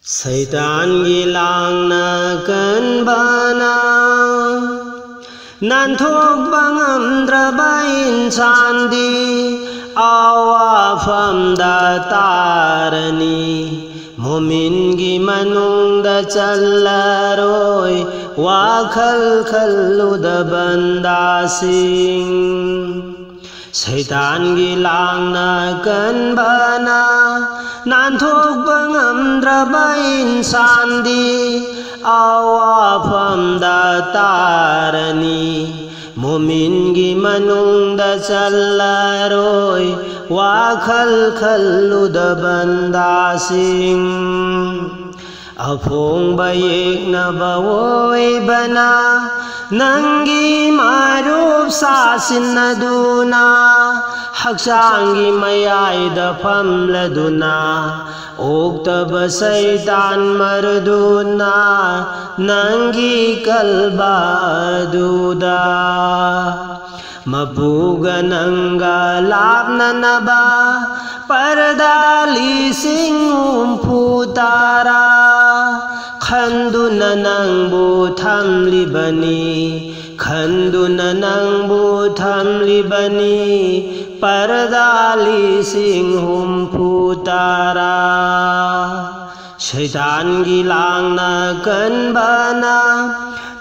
Satan gilang na kanbana nan thok bangam drabain sandi awa pham da tarani mumin gi manung da chalaroi wa khal khalu da banda sing Satan gilang na kanbana nan thok bangam drabain sandi awa pham da tarani mumin gi manung da chalaroi wa khal khalu da banda sing Afong bayik na bawoi bana Nanggi marup sasin na duna Haksangi mayay da pamladuna Oktaba Satan marduna Nanggi kalba aduda Mapuga nangga lap na naba Pardali sing putara Khanduna nang butham libani Khanduna nang butham libani Pardali sing putara Satan gilang na kanbana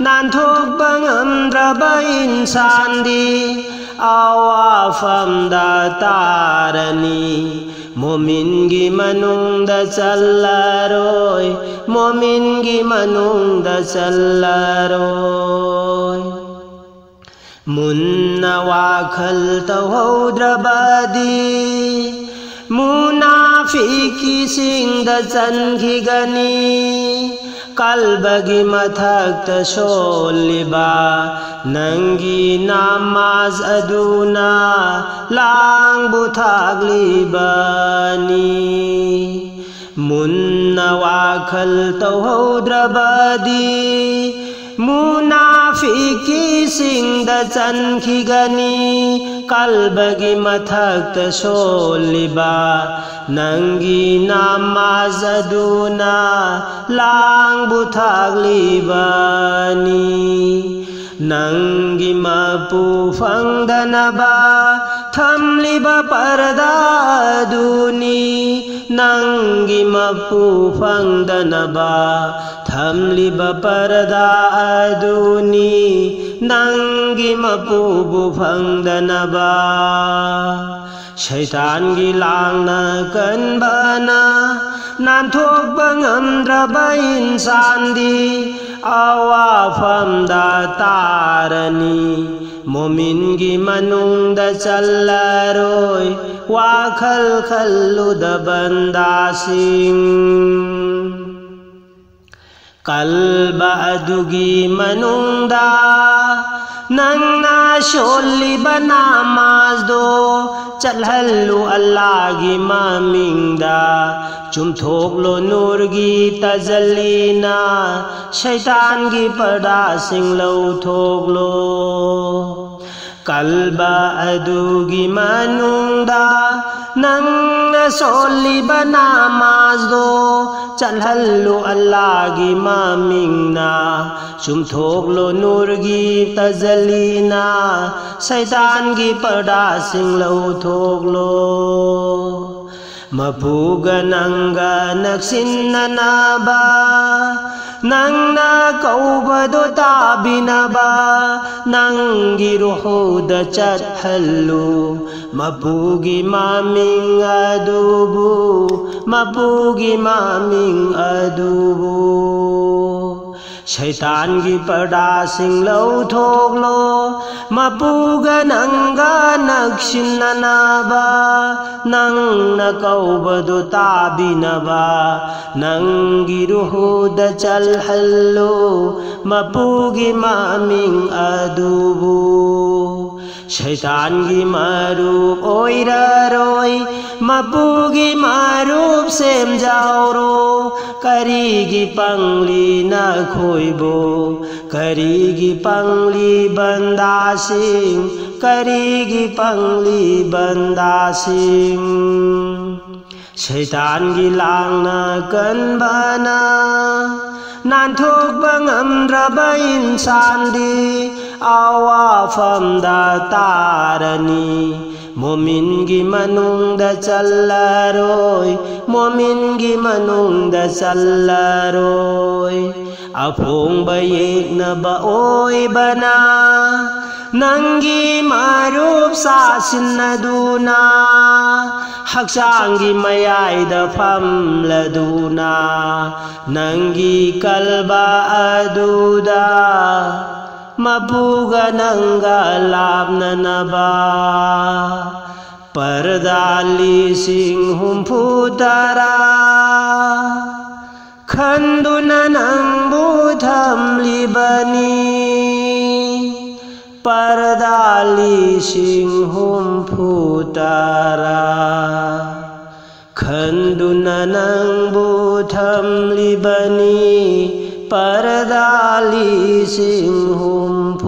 nan thok bangam drabain sandi awa pham da tarani mumin gi manung da chalaroi mumin gi manung da chalaroi munna wa khal tawau drabadi munafiki sing da chan khi gani Kalbagi mathak ta sholiba Nangi namaz aduna Lang buthak libani Munna wakhal tawhau drabadi Munafiki sing da chan khi gani Kalbagi mathak ta sholiba Nangi namaz aduna Lang buthak libani Nangi mapu phang danaba Tham liba parda aduni Nangi mapu phang danaba Tham liba parda aduni Nangi mapu phang danaba Satan gilang na kanbana nan thok bangam drabain sandi awa pham da tarani mumin gi manung da chalaroi wa khal khalu da banda sing kalba adugi manung da nang na sholi bana mazdo chalhallu Allah gi maming da chum thok lo nur gi tajallina shaitan gi pada sing lo thok lo kalba adu gi manung da nang na sholi bana mazdo chalhallu Allah gi maming na chum thok lo nur gi tajallina shaitan gi pada sing lo thok lo mapuga nangga naksin nanaba nang na kauba do tabinaba nang giruho da chat hallu mapugi maming adubu mapugi maming adubu Satan gi pada sing lo thok lo mapuga nangga naksin nanaba nang na kauba do tabinaba nang giruho da chal hallo mapugi maming adubu Satan gi marup oiraroi mapugi marup sem jauro karigi pangli na khoibo karigi pangli banda sing karigi pangli banda sing Shaitangi langna kanbana Nanthok bangam draba insan di Awa famda tarani Momin gi manung da challaroy Momin gi manung da challaroy Apong bayek na baoy bana Nanggi marup sa sinaduna Haksangi mayay da famladuna Nanggi kalba aduda Mabuga nangga labna naba Pardali sing humputara Khanduna nang butham libani Pardali sing humputara Khanduna nang butham libani Pardali sing humputara